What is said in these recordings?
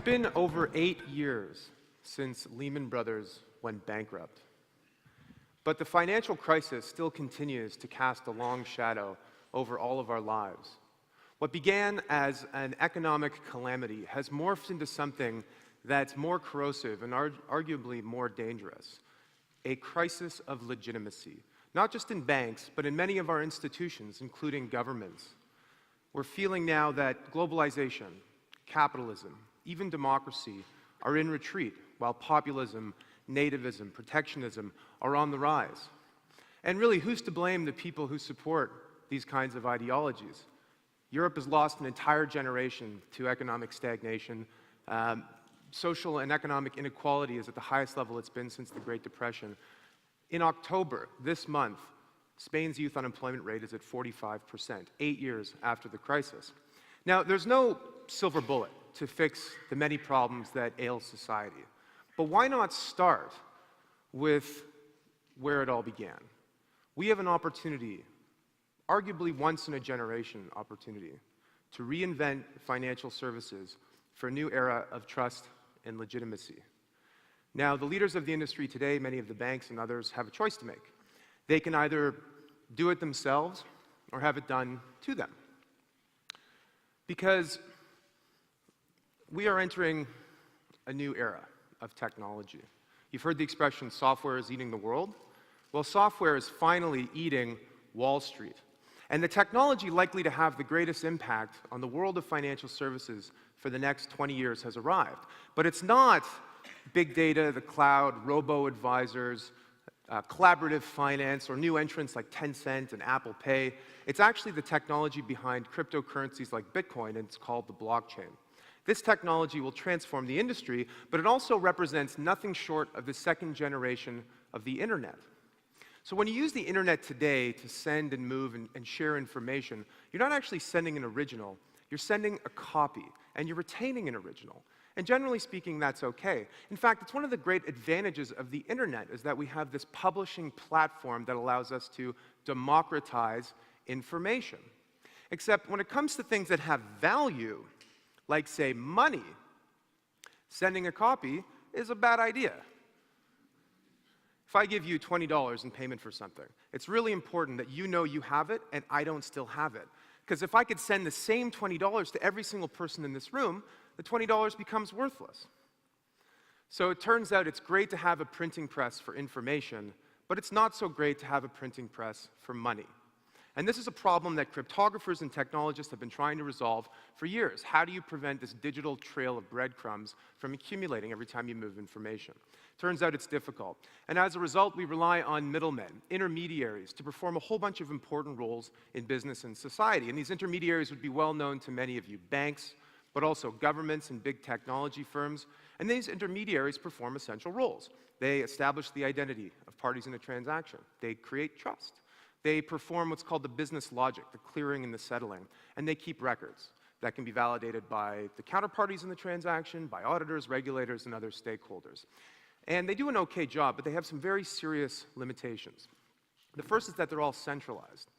been over 8 years since Lehman Brothers went bankrupt. But the financial crisis still continues to cast a long shadow over all of our lives. What began as an economic calamity has morphed into something that's more corrosive and arguably more dangerous: a crisis of legitimacy, not just in banks, but in many of our institutions, including governments. We're feeling now that globalization, capitalism, even democracy are in retreat, while populism, nativism, protectionism are on the rise. And really, who's to blame the people who support these kinds of ideologies? Europe has lost an entire generation to economic stagnation. Social and economic inequality is at the highest level it's been since the Great Depression. In October, this month, Spain's youth unemployment rate is at 45%, 8 years after the crisis. Now, there's no silver bullet to fix the many problems that ail society. But why not start with where it all began? We have an opportunity, arguably once in a generation opportunity, to reinvent financial services for a new era of trust and legitimacy. Now, the leaders of the industry today, many of the banks and others, have a choice to make. They can either do it themselves or have it done to them. Because we are entering a new era of technology. You've heard the expression, software is eating the world. Well, software is finally eating Wall Street. And the technology likely to have the greatest impact on the world of financial services for the next 20 years has arrived. But it's not big data, the cloud, robo-advisors, collaborative finance, or new entrants like Tencent and Apple Pay. It's actually the technology behind cryptocurrencies like Bitcoin, and it's called the blockchain. This technology will transform the industry, but it also represents nothing short of the second generation of the internet. So when you use the internet today to send and move and share information, you're not actually sending an original, you're sending a copy, and you're retaining an original. And generally speaking, that's okay. In fact, it's one of the great advantages of the internet is that we have this publishing platform that allows us to democratize information. Except when it comes to things that have value, like, say, money, sending a copy is a bad idea. If I give you $20 in payment for something, it's really important that you know you have it and I don't still have it. Because if I could send the same $20 to every single person in this room, the $20 becomes worthless. So it turns out it's great to have a printing press for information, but it's not so great to have a printing press for money. And this is a problem that cryptographers and technologists have been trying to resolve for years. How do you prevent this digital trail of breadcrumbs from accumulating every time you move information? Turns out it's difficult. And as a result, we rely on middlemen, intermediaries, to perform a whole bunch of important roles in business and society. And these intermediaries would be well known to many of you: banks, but also governments and big technology firms. And these intermediaries perform essential roles. They establish the identity of parties in a transaction. They create trust. They perform what's called the business logic, the clearing and the settling, and they keep records that can be validated by the counterparties in the transaction, by auditors, regulators, and other stakeholders. And they do an okay job, but they have some very serious limitations. The first is that they're all centralized.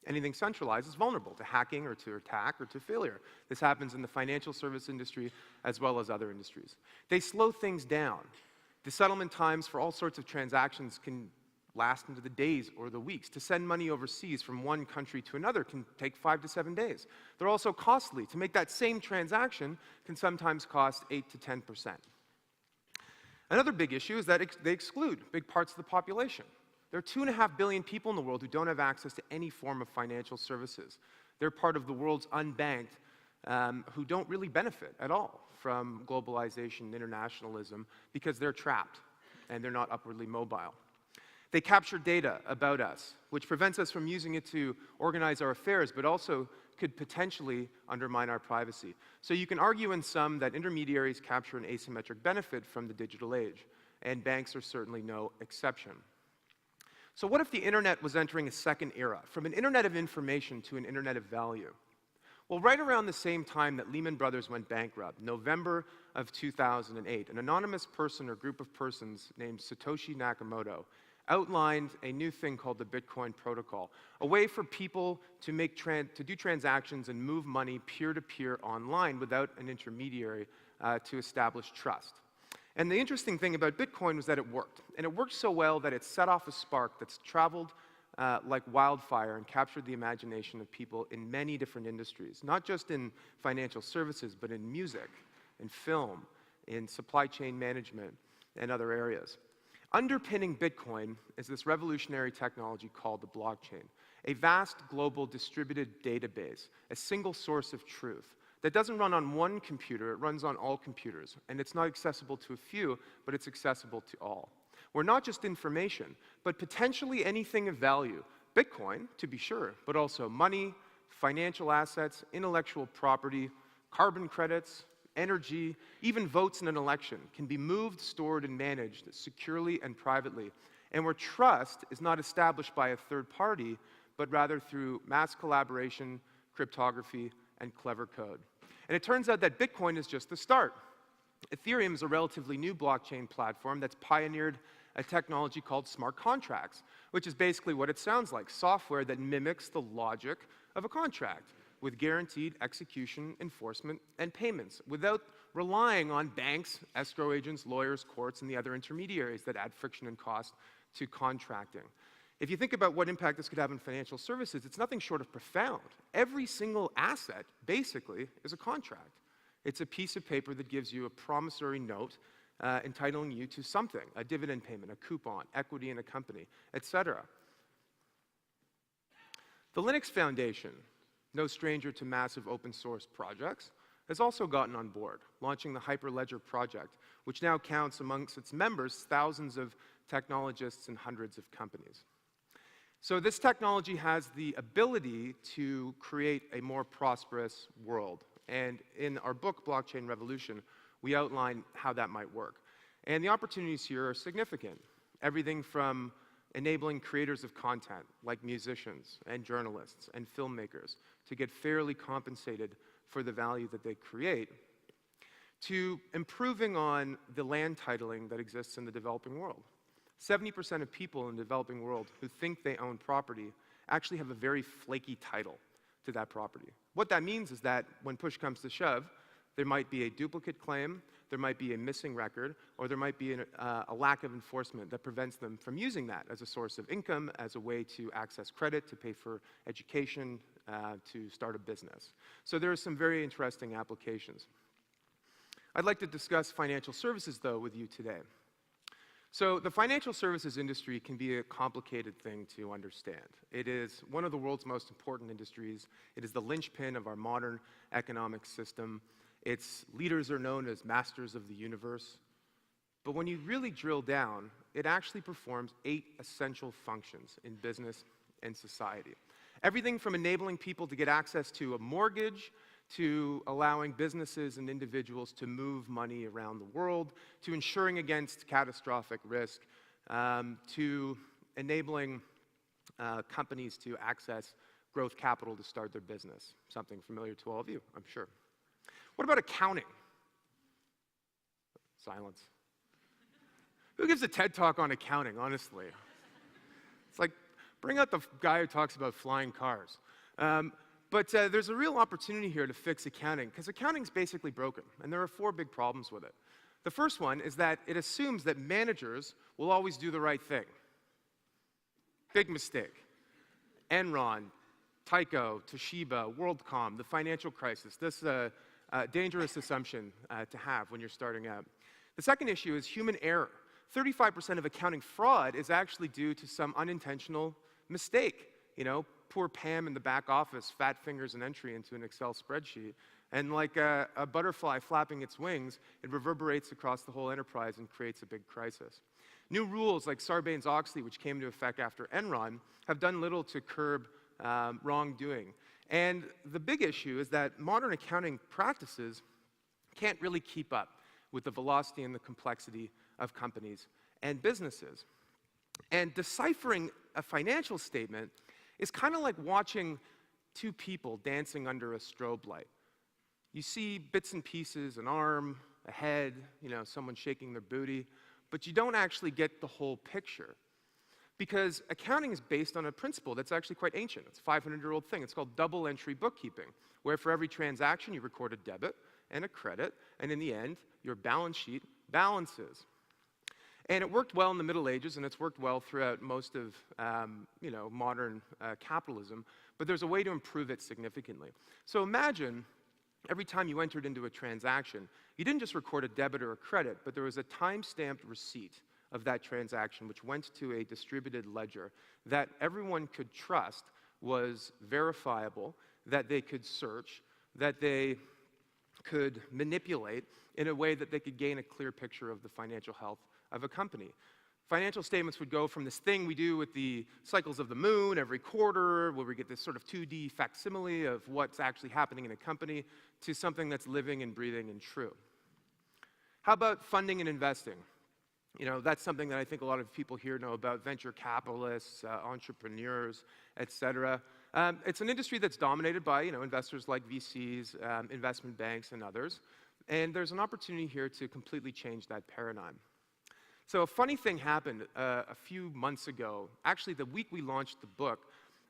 Anything centralized is vulnerable to hacking or to attack or to failure. This happens in the financial service industry as well as other industries. They slow things down. The settlement times for all sorts of transactions can last into the days or the weeks. To send money overseas from one country to another can take 5 to 7 days. They're also costly. To make that same transaction can sometimes cost 8 to 10%. Another big issue is that they exclude big parts of the population. There are 2.5 billion people in the world who don't have access to any form of financial services. They're part of the world's unbanked who don't really benefit at all from globalization and internationalism because they're trapped and they're not upwardly mobile. They capture data about us, which prevents us from using it to organize our affairs, but also could potentially undermine our privacy. So you can argue in some that intermediaries capture an asymmetric benefit from the digital age, and banks are certainly no exception. So what if the internet was entering a second era, from an internet of information to an internet of value? Well, right around the same time that Lehman Brothers went bankrupt, November of 2008, an anonymous person or group of persons named Satoshi Nakamoto outlined a new thing called the Bitcoin protocol, a way for people to do transactions and move money peer-to-peer online without an intermediary to establish trust. And the interesting thing about Bitcoin was that it worked. And it worked so well that it set off a spark that's traveled like wildfire and captured the imagination of people in many different industries, not just in financial services, but in music, in film, in supply chain management, and other areas. Underpinning Bitcoin is this revolutionary technology called the blockchain, a vast global distributed database, a single source of truth that doesn't run on one computer, it runs on all computers. And it's not accessible to a few, but it's accessible to all. Where not just information, but potentially anything of value, Bitcoin, to be sure, but also money, financial assets, intellectual property, carbon credits, energy, even votes in an election can be moved, stored, and managed securely and privately, and where trust is not established by a third party, but rather through mass collaboration, cryptography, and clever code. And it turns out that Bitcoin is just the start. Ethereum is a relatively new blockchain platform that's pioneered a technology called smart contracts, which is basically what it sounds like, software that mimics the logic of a contract with guaranteed execution, enforcement, and payments without relying on banks, escrow agents, lawyers, courts, and the other intermediaries that add friction and cost to contracting. If you think about what impact this could have in financial services, it's nothing short of profound. Every single asset, basically, is a contract. It's a piece of paper that gives you a promissory note entitling you to something, a dividend payment, a coupon, equity in a company, etc. The Linux Foundation, no stranger to massive open source projects, has also gotten on board, launching the Hyperledger project, which now counts amongst its members thousands of technologists and hundreds of companies. So this technology has the ability to create a more prosperous world. And in our book, Blockchain Revolution, we outline how that might work. And the opportunities here are significant. Everything from enabling creators of content, like musicians and journalists and filmmakers, to get fairly compensated for the value that they create, to improving on the land titling that exists in the developing world. 70% of people in the developing world who think they own property actually have a very flaky title to that property. What that means is that when push comes to shove, there might be a duplicate claim, there might be a missing record, or there might be a lack of enforcement that prevents them from using that as a source of income, as a way to access credit, to pay for education, to start a business. So there are some very interesting applications. I'd like to discuss financial services, though, with you today. So the financial services industry can be a complicated thing to understand. It is one of the world's most important industries. It is the linchpin of our modern economic system. Its leaders are known as masters of the universe. But when you really drill down, it actually performs 8 essential functions in business and society. Everything from enabling people to get access to a mortgage, to allowing businesses and individuals to move money around the world, to insuring against catastrophic risk, to enabling companies to access growth capital to start their business, something familiar to all of you, I'm sure. What about accounting? Silence. Who gives a TED Talk on accounting, honestly? It's like, bring out the guy who talks about flying cars. But there's a real opportunity here to fix accounting, because accounting's basically broken, and there are 4 big problems with it. The first one is that it assumes that managers will always do the right thing. Big mistake. Enron, Tyco, Toshiba, WorldCom, the financial crisis. This is a dangerous assumption to have when you're starting out. The second issue is human error. 35% of accounting fraud is actually due to some unintentional mistake. You know, poor Pam in the back office fat fingers an entry into an Excel spreadsheet, and like a butterfly flapping its wings, it reverberates across the whole enterprise and creates a big crisis. New rules like Sarbanes-Oxley, which came into effect after Enron, have done little to curb wrongdoing. And the big issue is that modern accounting practices can't really keep up with the velocity and the complexity of companies and businesses. And deciphering a financial statement is kind of like watching 2 people dancing under a strobe light. You see bits and pieces, an arm, a head, you know, someone shaking their booty, but you don't actually get the whole picture. Because accounting is based on a principle that's actually quite ancient. It's a 500-year-old thing. It's called double entry bookkeeping, where for every transaction you record a debit, and a credit, and in the end, your balance sheet balances. And it worked well in the Middle Ages, and it's worked well throughout most of modern capitalism, but there's a way to improve it significantly. So imagine every time you entered into a transaction, you didn't just record a debit or a credit, but there was a time-stamped receipt of that transaction, which went to a distributed ledger that everyone could trust was verifiable, that they could search, that they could manipulate in a way that they could gain a clear picture of the financial health of a company. Financial statements would go from this thing we do with the cycles of the moon every quarter, where we get this sort of 2D facsimile of what's actually happening in a company, to something that's living and breathing and true. How about funding and investing? That's something that I think a lot of people here know about, venture capitalists, entrepreneurs, et cetera. It's an industry that's dominated by investors like VCs, investment banks, and others. And there's an opportunity here to completely change that paradigm. So a funny thing happened a few months ago, actually the week we launched the book,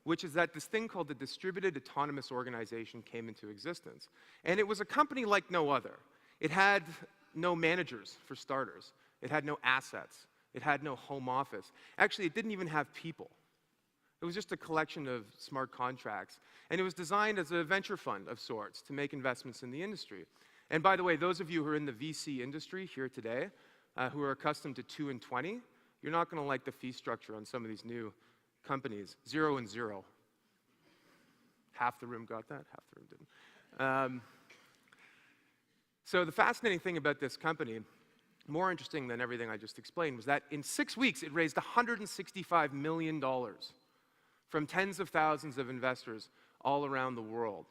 which is that this thing called the Distributed Autonomous Organization came into existence. And it was a company like no other. It had no managers, for starters. It had no assets. It had no home office. Actually, it didn't even have people. It was just a collection of smart contracts. And it was designed as a venture fund of sorts to make investments in the industry. And by the way, those of you who are in the VC industry here today, who are accustomed to 2 and 20, you're not going to like the fee structure on some of these new companies. 0 and 0. Half the room got that, half the room didn't. So the fascinating thing about this company, more interesting than everything I just explained, was that in 6 weeks it raised $165 million from tens of thousands of investors all around the world.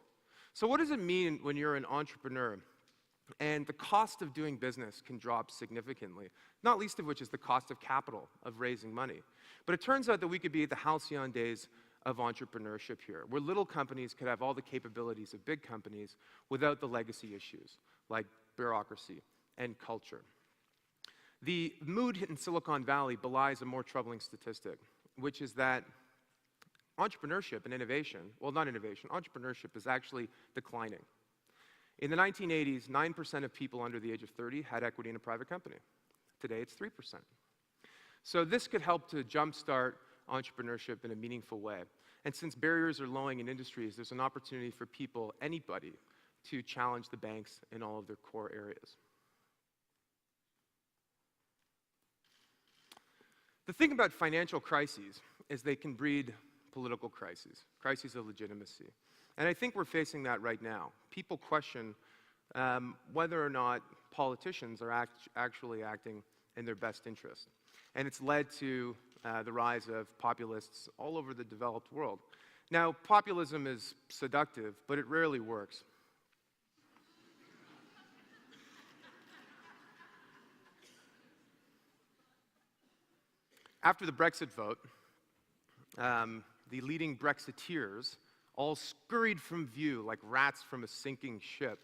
So what does it mean when you're an entrepreneur and the cost of doing business can drop significantly, not least of which is the cost of capital, of raising money? But it turns out that we could be at the halcyon days of entrepreneurship here, where little companies could have all the capabilities of big companies without the legacy issues, like bureaucracy and culture. The mood in Silicon Valley belies a more troubling statistic, which is that entrepreneurship and innovation, well, not innovation, entrepreneurship is actually declining. In the 1980s, 9% of people under the age of 30 had equity in a private company. Today, it's 3%. So this could help to jumpstart entrepreneurship in a meaningful way. And since barriers are lowering in industries, there's an opportunity for people, anybody, to challenge the banks in all of their core areas. The thing about financial crises is they can breed political crises, crises of legitimacy. And I think we're facing that right now. People question whether or not politicians are actually acting in their best interest. And it's led to the rise of populists all over the developed world. Now, populism is seductive, but it rarely works. After the Brexit vote, the leading Brexiteers all scurried from view like rats from a sinking ship,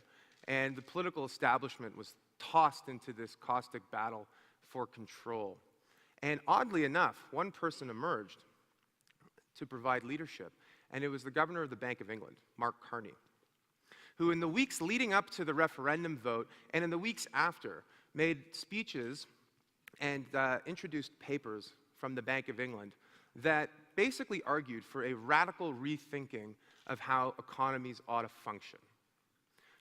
and the political establishment was tossed into this caustic battle for control. And oddly enough, one person emerged to provide leadership, and it was the governor of the Bank of England, Mark Carney, who in the weeks leading up to the referendum vote and in the weeks after made speeches and introduced papers from the Bank of England that basically argued for a radical rethinking of how economies ought to function,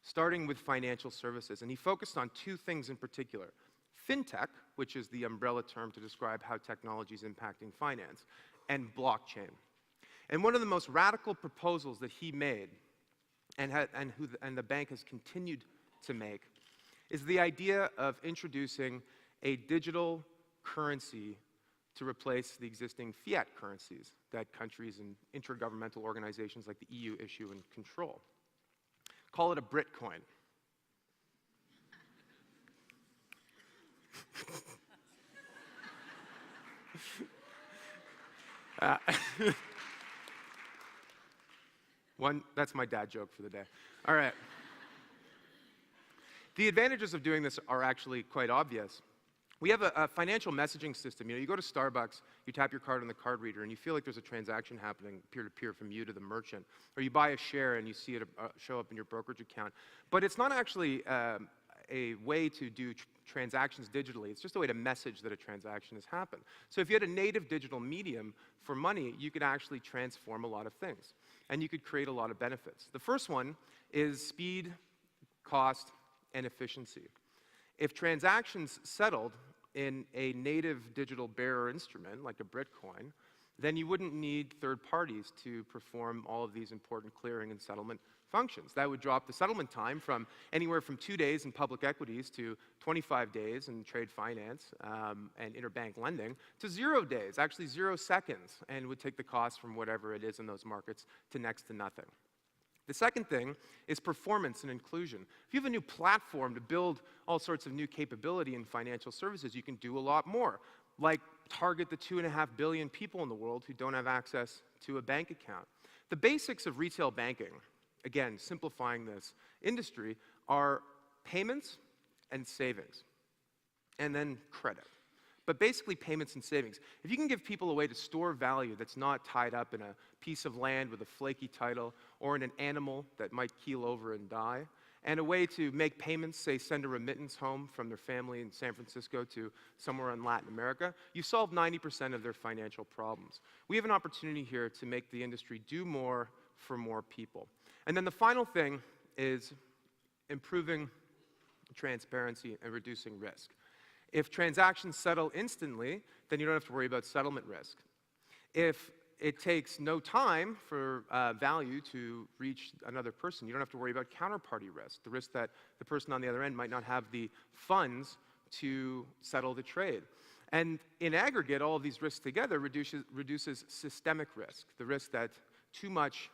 starting with financial services. And he focused on two things in particular: fintech, which is the umbrella term to describe how technology is impacting finance, and blockchain. And one of the most radical proposals that he made, and the bank has continued to make, is the idea of introducing a digital currency to replace the existing fiat currencies that countries and intergovernmental organizations like the EU issue and control. Call it a Britcoin. That's my dad joke for the day. All right. The advantages of doing this are actually quite obvious. We have a financial messaging system. You go to Starbucks, you tap your card on the card reader, and you feel like there's a transaction happening peer-to-peer from you to the merchant. Or you buy a share and you see it show up in your brokerage account. But it's not actually a way to do transactions digitally. It's just a way to message that a transaction has happened. So if you had a native digital medium for money, you could actually transform a lot of things. And you could create a lot of benefits. The first one is speed, cost, and efficiency. If transactions settled in a native digital bearer instrument, like a Bitcoin, then you wouldn't need third parties to perform all of these important clearing and settlement functions. That would drop the settlement time from anywhere from 2 days in public equities to 25 days in trade finance and interbank lending to 0 days, actually 0 seconds, and would take the cost from whatever it is in those markets to next to nothing. The second thing is performance and inclusion. If you have a new platform to build all sorts of new capability in financial services, you can do a lot more, like target the 2.5 billion people in the world who don't have access to a bank account. The basics of retail banking, again, simplifying this industry, are payments and savings, and then credit. But basically payments and savings. If you can give people a way to store value that's not tied up in a piece of land with a flaky title or in an animal that might keel over and die, and a way to make payments, say send a remittance home from their family in San Francisco to somewhere in Latin America, you solve 90% of their financial problems. We have an opportunity here to make the industry do more for more people. And then the final thing is improving transparency and reducing risk. If transactions settle instantly, then you don't have to worry about settlement risk. If it takes no time for value to reach another person, you don't have to worry about counterparty risk, the risk that the person on the other end might not have the funds to settle the trade. And in aggregate, all of these risks together reduces systemic risk, the risk that too much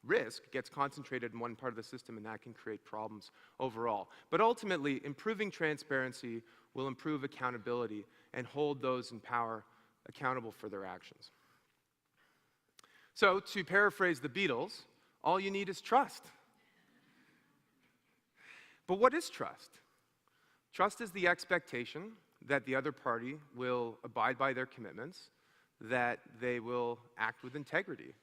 risk gets concentrated in one part of the system, and that can create problems overall. But ultimately, improving transparency will improve accountability and hold those in power accountable for their actions. So, to paraphrase the Beatles, all you need is trust. But what is trust? Trust is the expectation that the other party will abide by their commitments, that they will act with integrity.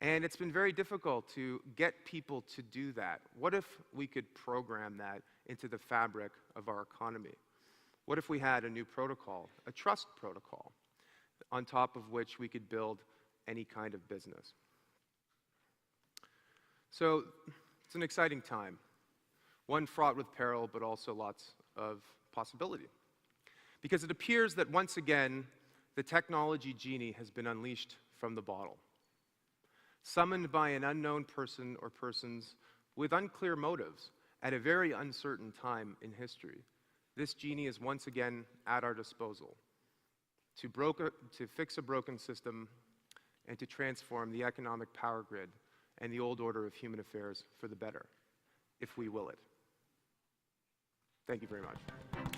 And it's been very difficult to get people to do that. What if we could program that into the fabric of our economy? What if we had a new protocol, a trust protocol, on top of which we could build any kind of business? So it's an exciting time, one fraught with peril, but also lots of possibility. Because it appears that once again, the technology genie has been unleashed from the bottle. Summoned by an unknown person or persons with unclear motives at a very uncertain time in history, this genie is once again at our disposal to fix a broken system and to transform the economic power grid and the old order of human affairs for the better, if we will it. Thank you very much.